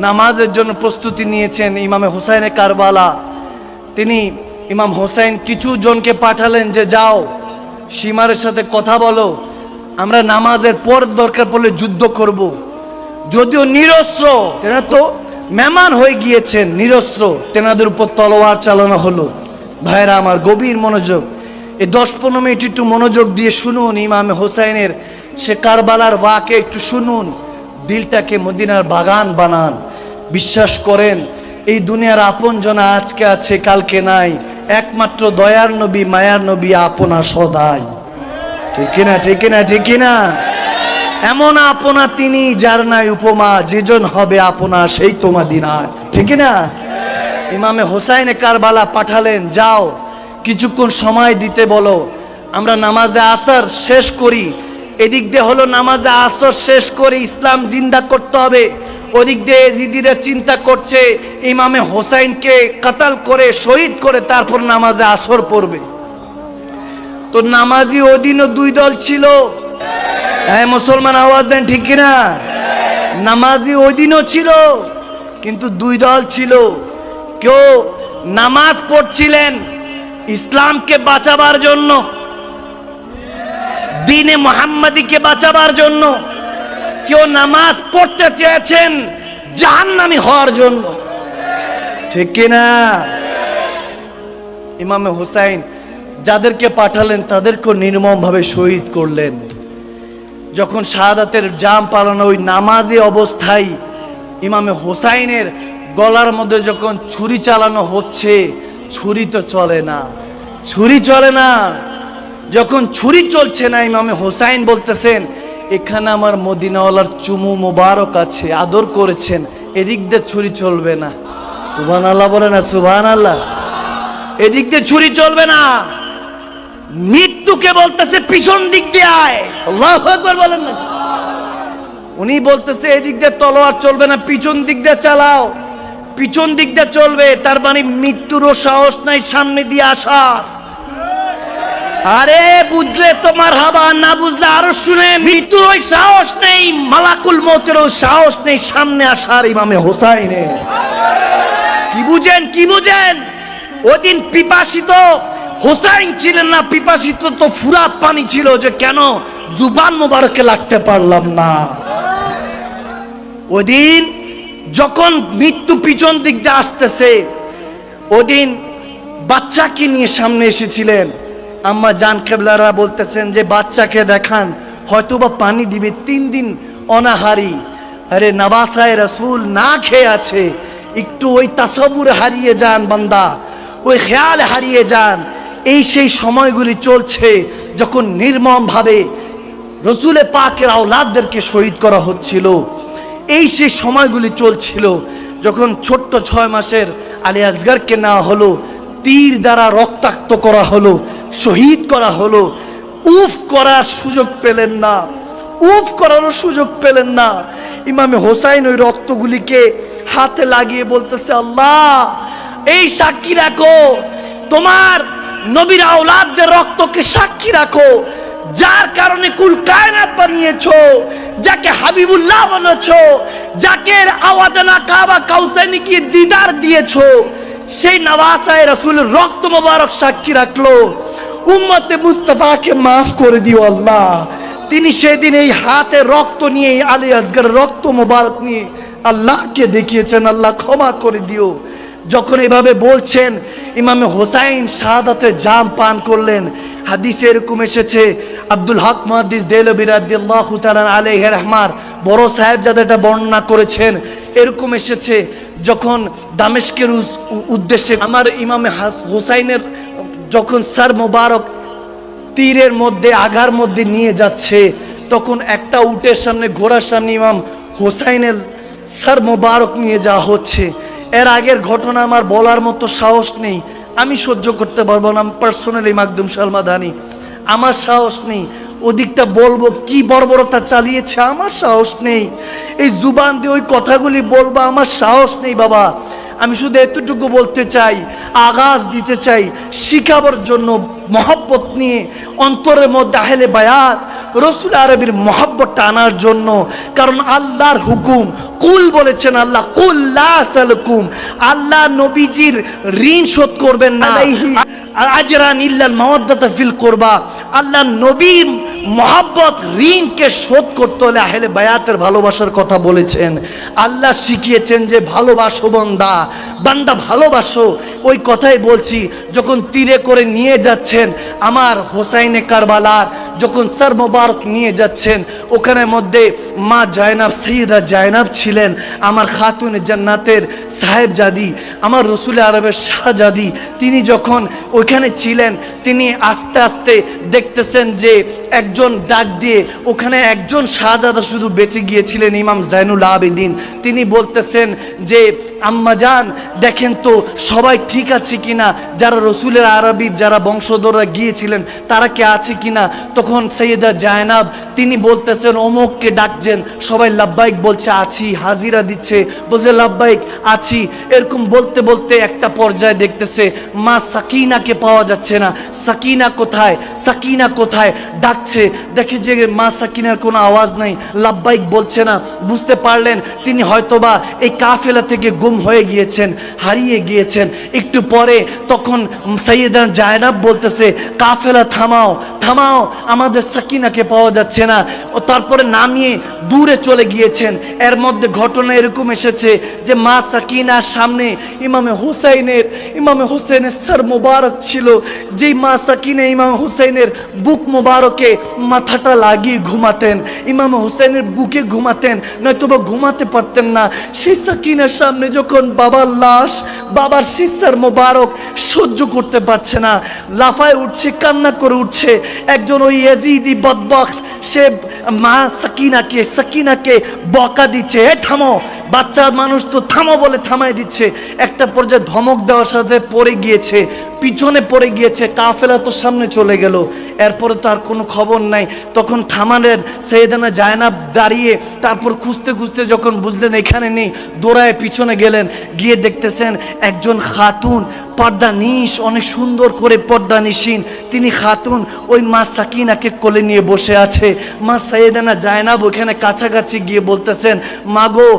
নামাজের জন্য প্রস্তুতি নিয়েছেন ইমামে হোসাইনে কারবালা। তিনি ইমাম হোসাইন কিছু জনকে পাঠালেন যে যাও সীমারের সাথে কথা বলো, আমরা নামাজের পর দরকার পড়লে যুদ্ধ করব। যদিও নিরস্ত্র, তেনারা তো মেহমান হয়ে গিয়েছেন, নিরস্ত্র, তেনাদের উপর তলোয়ার চালানো হলো। ভাইরা আমার, গভীর মনোযোগ, এই 10-15 মিনিট একটু মনোযোগ দিয়ে শুনুন ইমামে হোসাইনের সে কারবালার ওয়াকে একটু শুনুন, দিলটাকে মদিনার বাগান বানান। বিশ্বাস করেন এই দুনিয়ার আপন জনা আজকে আছে কালকে নাই, একমাত্র দয়ার নবী মায়ার নবী আপনা সদাই। ঠিক কিনা, ঠিক কিনা, ঠিক কিনা? এমন আপনা তিনি যার নাই উপমা, যেজন হবে আপনা সেই তো মদিনায়। ঠিক কিনা? ইমামে হোসাইনে কারবালা পাঠালেন, যাও কিছুক্ষণ সময় দিতে বলো, আমরা নামাজে আসর শেষ করি। এদিক দিয়ে হলো নামাজে আসর শেষ করে ইসলাম জিন্দা করতে হবে, ওদিক দিয়ে এজিদিরা চিন্তা করছে ইমামে হোসাইনকে কাতাল করে শহীদ করে তারপর নামাজে আসর পড়বে। তো নামাজি ওদিনও 2 দল ছিল। হ্যাঁ মুসলমান, আওয়াজ দেন ঠিক কিনা? নামাজি ওদিনও ছিল, কিন্তু 2 দল ছিল। কেউ নামাজ পড়ছিলেন ইসলামকে বাঁচাবার জন্য, দ্বীনে মুহাম্মাদীকে বাঁচাবার জন্য। কেউ নামাজ পড়তে চেয়েছেন জাহান্নামী হওয়ার জন্য। ঠিক কিনা? ইমামে হোসাইন যাদেরকে পাঠালেন তাদেরকে নির্মম ভাবে শহীদ করলেন। যখন শাহাদাতের জাম পালানো ওই নামাজি অবস্থায় ইমামে হোসাইনের গলার মধ্যে যখন ছুরি চালানো হচ্ছে, ছুরি তো চলে না, ছুরি চলে না। যখন ছুরি চলছে না, ইমামে হোসাইন বলতেছেন এখানে আমার মদিনাওয়ালার চুমু মোবারক আছে, আদর করেছেন, এদিক দিয়ে ছুরি চলবে না। সুবহানাল্লাহ বলে না? সুবহানাল্লাহ। এদিক দিয়ে ছুরি চলবে না। মৃত্যুকে বলতেছে পিছন দিক দিয়ে আয়, আল্লাহু আকবার বলেন না? উনি বলতেছে এদিক দিয়ে তলোয়ার চলবে না, পিছন দিক দিয়ে চালাও, পিছন দিক দিয়ে চলবে। তার মানে মৃত্যুরও সাহস নাই সামনে দিয়ে আসার। আরে বুঝলে তো মারহাবা, না বুঝলে আরো শুনে, মৃত্যুর ওই সাহস নেই, মালাকুল মউতেরও সাহস নেই সামনে আসার ইমামে হোসাইনের। কি বুঝেন, কি বুঝেন? ওদিন পিপাসিত হোসাইন ছিলেন না, পিপাসিত তো ফুরাত পানি ছিল, যে কেন জুবান মোবারকে লাগতে পারলাম না। ওদিন যখন মৃত্যু পিছন দিক দিয়ে আসতেছে, ওদিন বাচ্চাকে নিয়ে সামনে এসেছিলেন। আম্মা জান কেবলারা বলতেছেন যে বাচ্চাকে দেখান, হয়তোবা পানি দিবে। 3 দিন অনাহারি। আরে নওয়াসায়ে রাসূল না খেয়ে আছে, একটু ওই তাসাব্বুর হারিয়ে যান বান্দা, ওই খেয়াল হারিয়ে যান। এই সেই সময়গুলি চলছে যখন নির্মম ভাবে রসুলে পাকের আওলাদদেরকে শহীদ করা হচ্ছিল। এই সেই সময়গুলি চলছিল যখন ছোট্ট 6 মাসের আলী আসগরকে নেওয়া হলো, তীর দ্বারা রক্তাক্ত করা হলো, শহীদ করা হলো। উফ করার সুযোগ পেলেন না, উফ করারও সুযোগ পেলেন না। ইমামে হোসাইন ওই রক্তগুলিকে হাতে লাগিয়ে বলতেছে, আল্লাহ এই সাক্ষী রাখো, তোমার নবীর আওলাদদের রক্তকে সাক্ষী রাখো, যার কারণে কুল কায়নাত বানিয়েছো, যাকে হাবিবুল্লাহ বানাচ্ছো, যাকে আওয়াদানা কাবা কাউসাইনি গিয়ে দিদার দিয়েছো, সেই নওয়াসায়ে রাসূলের রক্ত মোবারক সাক্ষী রাখলো। উম্মতে মুস্তাফাকে মাফ করে দিও আল্লাহ। তিনি সেদিন এই হাতে রক্ত নিয়ে, আলী আসগরের রক্ত মোবারক নিয়ে আল্লাহকে দেখিয়েছেন, আল্লাহ ক্ষমা করে দিও। যখন এভাবে বলছেন, ইমামে হোসাইন শাহাদাতে জাম পান করলেন। হাদিসে এরকম এসেছে, আব্দুল হক মুহাদ্দিস দেহলভী রাদিয়াল্লাহু তাআলা আলাইহি রাহমার বড় সাহেব যাদের এটা বর্ণনা করেছেন, এরকম এসেছে যখন দামেস্কের উদ্দেশ্যে আমার ইমামে হোসাইনের যখন স্যার মোবারক তীরের মধ্যে আঘার মধ্যে নিয়ে যাচ্ছে, তখন একটা উটের সামনে, ঘোড়ার সামনে ইমাম হোসাইনের স্যার মোবারক নিয়ে যাওয়া হচ্ছে। এর আগের ঘটনা আমার বলার মতো সাহস নেই, আমি সহ্য করতে পারবো না। পার্সোনালি মাকদুম সালমাদানি, আমার সাহস নেই। ওদিকটা বলবো কি বর্বরতা চালিয়েছে, আমার সাহস নেই। এই জুবান দিয়ে ওই কথাগুলি বলবো, আমার সাহস নেই বাবা। আমি শুধু এতটুকু বলতে চাই, আগাজ দিতে চাই, শিখাবার জন্য মহব্বত নিয়ে অন্তরের মধ্যে আহলে বায়াত রসুল আরবির মহব্বতটা আনার জন্য। কারণ আল্লাহর হুকুম, কুল বলেছেন আল্লাহ, কুল লা আসালুকুম, আল্লাহ নবীজির ঋণ শোধ করবেন না আজরান ইল্লাল মাওয়াদ্দাতা ফিল কুরবা। আল্লাহ নবীর মহব্বত ঋণকে শোধ করতে হলে আহলে বায়াতের ভালোবাসার কথা বলেছেন। আল্লাহ শিখিয়েছেন যে ভালোবাসো বান্দা, বান্দা ভালোবাসো। ওই কথাই বলছি, যখন তীরে করে নিয়ে যাচ্ছেন আমার হোসাইনে কারবালার, যখন সর মোবারক নিয়ে যাচ্ছেন, ওখানের মধ্যে মা জায়নাব, সৈয়দা জায়নাব ছিলেন, আমার খাতুন জান্নাতের সাহেবজাদি, আমার রসুল আরবের শাহজাদি। তিনি যখন ওইখানে ছিলেন, তিনি আস্তে আস্তে দেখতেছেন যে একজন ডাক দিয়ে, ওখানে একজন শাহজাদা শুধু বেঁচে গিয়েছিলেন, ইমাম জাইনুল আবেদিন। তিনি বলতেছেন যে আম্মাজান দেখেন তো সবাই ঠিক আছে কিনা, যারা রসুলের আরবির যারা বংশধররা গিয়েছিলেন তারা কে আছে কিনা। তখন সৈয়দা জায়নাব তিনি বলতেছেন অমুককে ডাকছেন, সবাই লাব্বাইক বলছে আছি, হাজিরা দিচ্ছে, বলছে লাব্বাইক আছি। এরকম বলতে বলতে একটা পর্যায়ে দেখতেছে মা সাকিনাকে পাওয়া যাচ্ছে না। সাকিনা কোথায়, সাকিনা কোথায়, ডাকছে, দেখে যে মা সাকিনার কোনো আওয়াজ নাই, লাব্বাইক বলছে না। বুঝতে পারলেন তিনি হয়তোবা এই কাফেলা থেকে গুম হয়ে গিয়েছেন, হারিয়ে গিয়েছেন। একটু পরে তখন সৈয়দা জায়নাব বলতেছে কাফেলা থামাও, থামাও, আমাদের সাকিনাকে পাওয়া যাচ্ছে না। ও তারপরে নামিয়ে দূরে চলে গিয়েছেন। এর মধ্যে ঘটনা এরকম এসেছে যে মা সাকিনার সামনে ইমামে হুসাইনের সর মোবারক ছিল। যেই মা সাকিনা ইমাম হুসাইনের বুক মোবারকে মাথাটা লাগিয়ে ঘুমাতেন, ইমাম হুসাইনের বুকে ঘুমাতেন, নয়তোবা ঘুমাতে পারতেন না। সেই সাকিনার সামনে যখন বাবার লাশ, বাবার শিরদার মোবারক সহ্য করতে পারছে না, লাফায় উঠছে, কান্না করে উঠছে। একজন ওই ইয়াজিদি বদবক্ত সে মা সাকিনাকে বকা দিচ্ছে, এ থামো, বাচ্চা মানুষ তো থামো বলে থামাই দিচ্ছে। একটা পর্যায়ে ধমক দেওয়ার সাথে পড়ে গিয়েছে, পিছনে পড়ে গিয়েছে, কাফেলা তো সামনে চলে গেল। এরপরে তো আর কোনো খবর নাই। তখন থামালেন সৈয়দানা জায়নাব দাঁড়িয়ে, তারপর খুঁজতে খুঁজতে যখন বুঝলেন এখানে নেই, দৌড়ায় পিছনে গেলেন, গিয়ে দেখতেছেন একজন খাতুন পর্দা নিশ, অনেক সুন্দর করে পর্দা নিশিন তিনি খাতুন ওই মা সাকিনাকে কোলে নিয়ে বসে আছে। মা সৈয়দানা জায়নাব ওখানে কাছাকাছি গিয়ে বলতেছেন মাগো,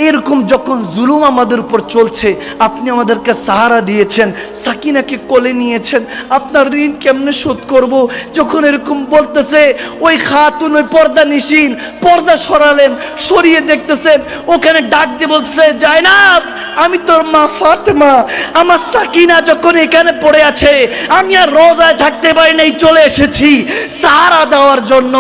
এরকম যখন জুলুম আমাদের উপর চলছে, আপনি আমাদেরকে সাহারা দিয়েছেন, সাকিনাকে কোলে নিয়েছেন, আপনার ঋণ কেমনে শোধ করব। যখন এরকম বলতেছে ওই খাতুন ওই পর্দা নিশিন পর্দা সরালেন, সরিয়ে দেখতেছেন ওখানে ডাক দিয়ে বলতেছে জায়নাব, আমি তোর মা ফাতেমা, আমার সাকিনা যখন এখানে পড়ে আছে আমি আর রোজায় থাকতে পারি নাই, চলে এসেছি সাহারা দেওয়ার জন্য।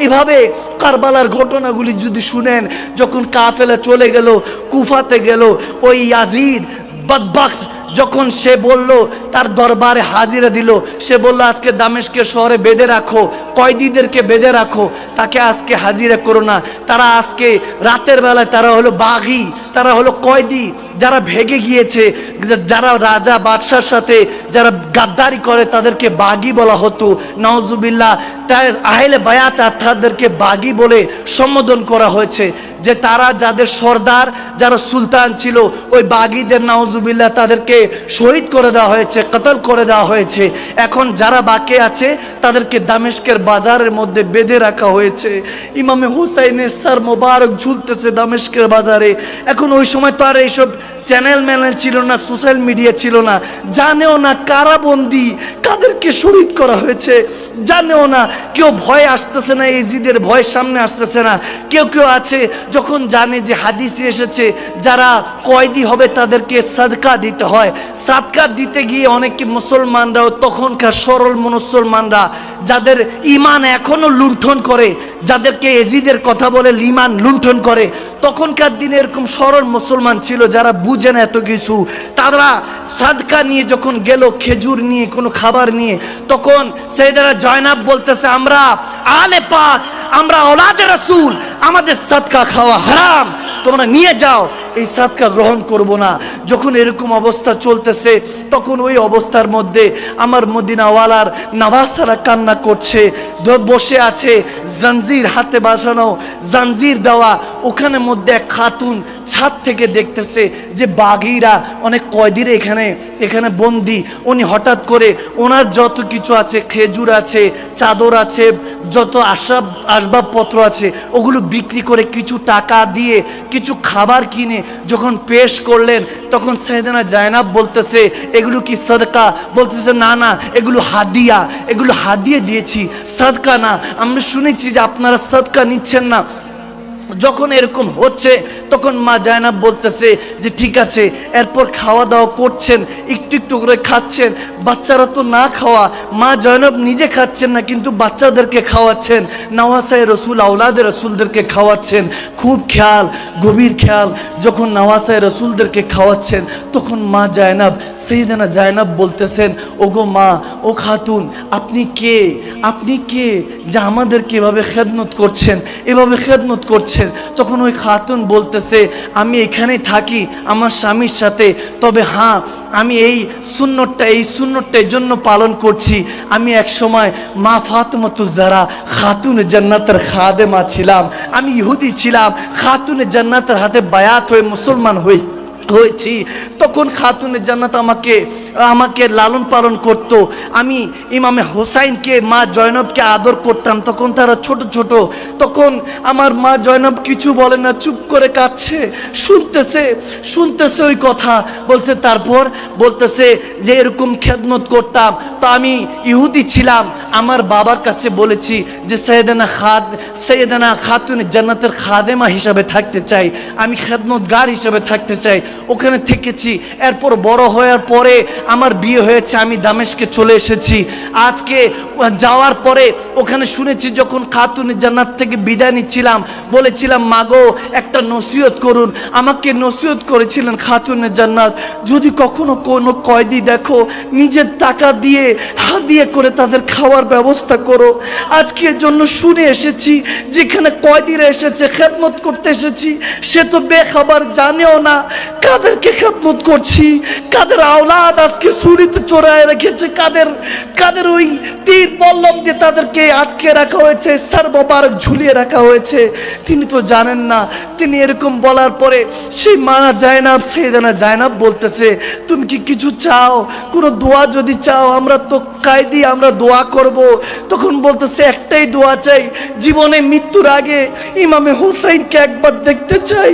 এভাবে কারবালার ঘটনাগুলি যদি শুনেন, যখন কাফেলা চলে গেল, কুফাতে গেল, ওই ইয়াজিদ বদবক্ত যখন সে বলল, তার দরবারে হাজিরা দিল, সে বলল আজকে দামেস্কের শহরে বেঁধে রাখো, কয়েদিদেরকে বেঁধে রাখো, তাকে আজকে হাজিরা করো না। তারা আজকে রাতের বেলায় তারা হলো বাগী, তারা হলো কয়েদি, যারা ভেগে গিয়েছে, যারা রাজা বাদশার সাথে যারা গাদ্দারি করে তাদেরকে বাগী বলা হতো, নাউজুবিল্লাহ। তাই আহলে বায়াত তাদেরকে বাগী বলে সম্বোধন করা হয়েছে, যে তারা যাদের সর্দার, যারা সুলতান ছিল, ওই বাগীদের নাউজুবিল্লাহ তাদেরকে শহীদ করে দেওয়া হয়েছে, কতল করে দেওয়া হয়েছে। এখন যারা বাকি আছে তাদেরকে দামেস্কের বাজারের মধ্যে বেঁধে রাখা হয়েছে। ইমামে হুসাইনের সর মোবারক ঝুলতেছে দামেস্কের বাজারে। এখন ওই সময় তো আর এইসব চ্যানেল ছিল না, সোশ্যাল মিডিয়া ছিল না, জানেও না কারাবন্দি, কাদেরকে শহীদ করা হয়েছে জানেও না। কেউ ভয় আসতেছে না, এজিদের ভয় সামনে আসতেছে না। কেউ আছে যখন জানে যে হাদিসে এসেছে যারা কয়েদি হবে তাদেরকে সাদকা দিতে হয়, সাদকা দিতে গিয়ে অনেকে মুসলমানরাও, তখনকার সরল মুসলমানরা যাদের ইমান এখনো লুণ্ঠন করে, যাদেরকে এজিদের কথা বলে ইমান লুণ্ঠন করে, তখনকার দিনে এরকম সরল মুসলমান ছিল যারা বুঝে না এত কিছু, তারা সাদকা নিয়ে যখন গেল, খেজুর নিয়ে, কোনো খাবার নিয়ে, তখন সৈয়দা জায়নাব বলতেছে আমরা আলে পাক, আমরা ওলাদে রাসূল, আমাদের সাদকা খাওয়া হারাম, তোমরা নিয়ে যাও। এই সাদকা গ্রহণ করব না। যখন এরকম অবস্থা চলতেছে তখন ওই অবস্থার মধ্যে আমার মদিনাওয়ালার নওয়াসারা কান্না করছে, বসে আছে, জাঞ্জির হাতে বাসানো, জাঞ্জির দেওয়া। ওখানে মধ্যে এক খাতুন ছাদ থেকে দেখতেছে যে বাগিরা অনেক কয়েদিরা এখানে বন্দি। উনি হঠাৎ করে ওনার যত কিছু আছে, খেজুর আছে, চাদর আছে, যত আসবাবপত্র আছে, ওগুলো বিক্রি করে কিছু টাকা দিয়ে কিছু খাবার কিনে যখন পেশ করলেন, তখন সাইয়েদানা জায়নাব বলতেছে এগুলো কি সাদকা? বলতেছে না না, এগুলো হাদিয়া, এগুলো হাদিয়া দিয়েছি, সাদকা না। আমরা শুনেছি যে আপনারা সাদকা নিচ্ছেন না। যখন এরকম হচ্ছে তখন মা জায়নাব বলতেছে যে ঠিক আছে। এরপর খাওয়া দাওয়া করছেন, একটু একটু করে খাচ্ছেন। বাচ্চারা তো না খাওয়া, মা জায়নাব নিজে খাচ্ছেন না কিন্তু বাচ্চাদেরকে খাওয়াচ্ছেন, নওয়াসায়ে রসুল আওলাদে রসুলদেরকে খাওয়াচ্ছেন। খুব খেয়াল, গভীর খেয়াল। যখন নওয়াসায়ে রসুলদেরকে খাওয়াচ্ছেন তখন মা জায়নাব, সাইয়েদানা জায়নাব বলতেছেন ওগো মা, ও খাতুন, আপনি কে? আপনি কে যে আমাদেরকে এভাবে খেদমত করছেন, এভাবে খেদমত করছেন? তখন ওই খাতুন বলতেছে আমি এখানেই থাকি আমার স্বামীর সাথে, তবে হ্যাঁ আমি এই সুন্নতটা এই জন্য পালন করছি। আমি এক সময় মা ফাতেমাতুজ জাহরা খাতুনে জান্নাতের খাদেমা ছিলাম, আমি ইহুদি ছিলাম, খাতুনে জান্নাতের হাতে বায়াত হয়ে মুসলমান হয়েছি। তখন খাতুনে জান্নাত আমাকে লালন পালন করত। আমি ইমামে হোসাইনকে, মা জয়নবকে আদর করতাম। তখন তারা ছোট ছোট। তখন আমার মা জয়নব কিছু বলে না, চুপ করে কাঁদছে, শুনতেছে ওই কথা। বলছে তারপর বলতেছে যে এরকম খেদমত করতাম, তো আমি ইহুদি ছিলাম, আমার বাবার কাছে বলেছি যে সাইয়েদানা খাতুনে জান্নাতের খাদেমা হিসাবে থাকতে চাই, আমি খেদমতগার হিসাবে থাকতে চাই। ওখানে থেকেছি। এরপর বড় হওয়ার পরে আমার বিয়ে হয়েছে, আমি দামেস্কে চলে এসেছি। আজকে যাওয়ার পরে ওখানে শুনেছি যখন খাতুনে জান্নাত থেকে বিদায় নিচ্ছিলাম, বলেছিলাম মাগো একটা নসিহত করুন। আমাকে নসিহত করেছিলেন খাতুনে জান্নাত, যদি কখনো কোনো কয়েদি দেখো নিজের টাকা দিয়ে হাদিয়া করে তাদের খাওয়ার ব্যবস্থা করো। আজকে এর জন্য শুনে এসেছি যেখানে কয়েদিরা এসেছে, খেদমত করতে এসেছি, সে তো বেখবর, জানেও না কাদেরকে খেদমত করছি, কাদের আওলাদ আজকে ছুরিতে চড়ায় রেখেছে, কাদের ওই তীর বল্লম দিয়ে তাদেরকে আটকে রাখা হয়েছে, সার মোবারক ঝুলিয়ে রাখা হয়েছে, তিনি তো জানেন না। তিনি এরকম বলার পরে সেই মানা জায়নাব, সাইয়েদানা জায়নাব বলতেছে তুমি কি কিছু চাও? কোনো দোয়া যদি চাও, আমরা তো কায়দি, আমরা দোয়া করব। তখন বলতেছে একটাই দোয়া চাই, জীবনে মৃত্যুর আগে ইমামে হুসাইনকে একবার দেখতে চাই,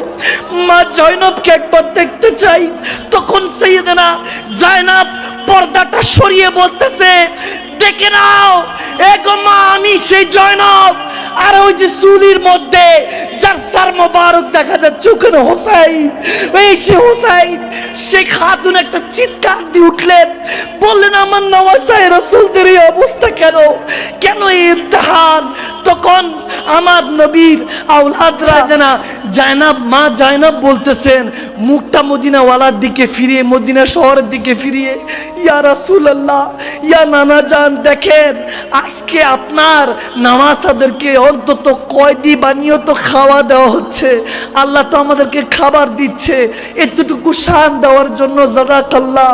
মা জয়নবকে একবার দেখতে চাই। তখন সাইয়েদানা জায়নাব পর্দাটা সরিয়ে বলতেছে দেখে নাও এগো মা, আমি সেই জয়নব। আর ওই যে চুলির মধ্যে যার সার মোবারক দেখা যাচ্ছে ওখানে হোসাইন, এই সে হোসাইন। সেই খাতুন একটা চিৎকার দিয়ে উঠলেন, বললেন আমার নওয়াসায়ে রাসূলদের এই অবস্থা কেন, কেন এই ইমতিহান? তখন আমার নবীর আওলাদরা জায়নাব, মা জায়নাব বলতেছেন মুখটা মদিনাওয়ালার দিকে ফিরিয়ে, মদিনা শহরের দিকে ফিরিয়ে, ইয়া রাসূলুল্লাহ, ইয়া নানা জান, দেখেন আজকে আপনার নামাজাদেরকে অন্তত কয়েদি বানিয়ে তো খাওয়া দেওয়া হচ্ছে, আল্লাহ তো আমাদেরকে খাবার দিচ্ছে, এতটুকু শান দেওয়ার জন্য জাযাকাল্লাহ,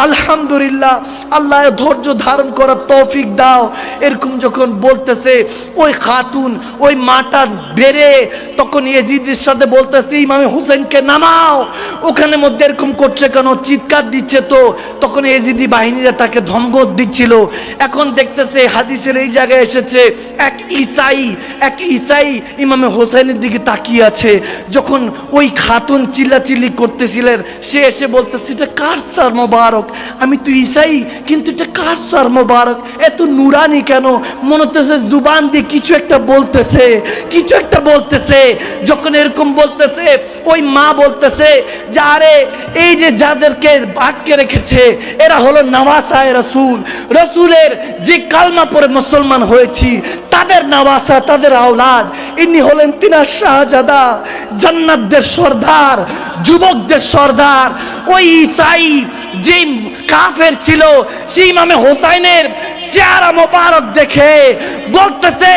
আলহামদুলিল্লাহ, আল্লাহ ধৈর্য ধারণ করার তৌফিক দাও। এরকম যখন বলতেছে ওই খাতুন, ওই মাটা বেড়ে তখন ইয়াজিদের সাথে বলতেছে ইমামে হুসাইনকে নামাও। ওখানে মধ্যে এরকম করছে কেন, চিৎকার দিচ্ছে তো। তখন ইয়াজিদি বাহিনীরা তাকে ধমক দিচ্ছিল। এখন দেখতেছে হাদিসের এই জায়গায় এসেছে এক ঈসাই ইমামে হোসেনের দিকে তাকিয়ে আছে। যখন ওই খাতুন চিল্লাচিল্লি করতেছিলেন, সে এসে বলতেছে এটা কার সার মোবারক? আমি তো ঈসাই, কিন্তু এটা কার সার মোবারক? এত নুরানি কেন? মনে হতেছে জুবান দিয়ে কিছু একটা বলতেছে। যখন এরকম বলতেছে ওই মা বলতেছে যে আরে এই যে যাদেরকে আটকে রেখেছে এরা হলো নওয়াসায়ে রাসূল, রসুলের যে কালমা পড়ে মুসলমান হয়েছি তাদের নওয়াসা, তাদের আওলাদ। ইনি হলেন তিনার শাহজাদা, জান্নাতদের সর্দার, যুবকদের সর্দার। ওই ঈসাই যে কাফের ছিল, সেই ইমামে হোসাইনের চেহারা মোবারক দেখে বলতেছে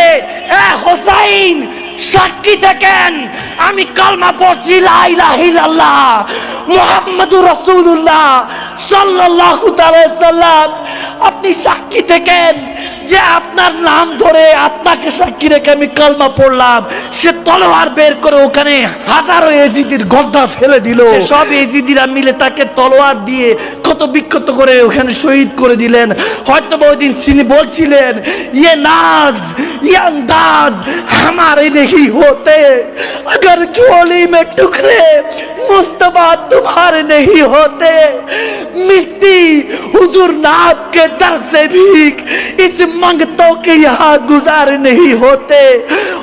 এ হোসাইন, সাক্ষী থাকেন আমি কালমা পড়ছি লা ইলাহা ইল্লাল্লাহ মুহাম্মাদুর রাসূলুল্লাহ সাল্লাল্লাহু তাআলা সাল্লাম। আপনি সাক্ষী থাকেন যে আপনার নাম ধরে আপনাকে সাক্ষী রেখে আমি কালমা পড়লাম, সে তলোয়ার বের করে ওখানে হাজারো এজিদির গর্দা ফেলে দিল। সব এজিদিরা মিলে তাকে তলোয়ার দিয়ে কত বিক্ষত করে ওখানে শহীদ করে দিলেন। হয়তো ওই দিন তিনি বলছিলেন ये नाज ये अंदाज हमारे नहीं होते, अगर झोली में टुकड़े मुस्तफा तुम्हारे नहीं होते, मिट्टी हुजूर नाब के दर से भी इस मंगतों के यहाँ गुजार नहीं होते।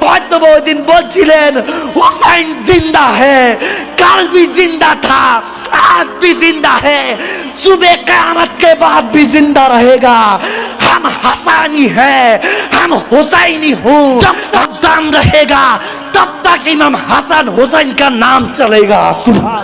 হয়তো ওই দিন বলছিলেন হুসাইন जिंदा है, कल भी जिंदा था, आज भी जिंदा है, सुबह क़यामत के बाद भी जिंदा रहेगा। हम हसानी है, हम हुसैनी हूँ, जब तक दम रहेगा तब तक इमाम हसन हुसैन का नाम चलेगा। सुभान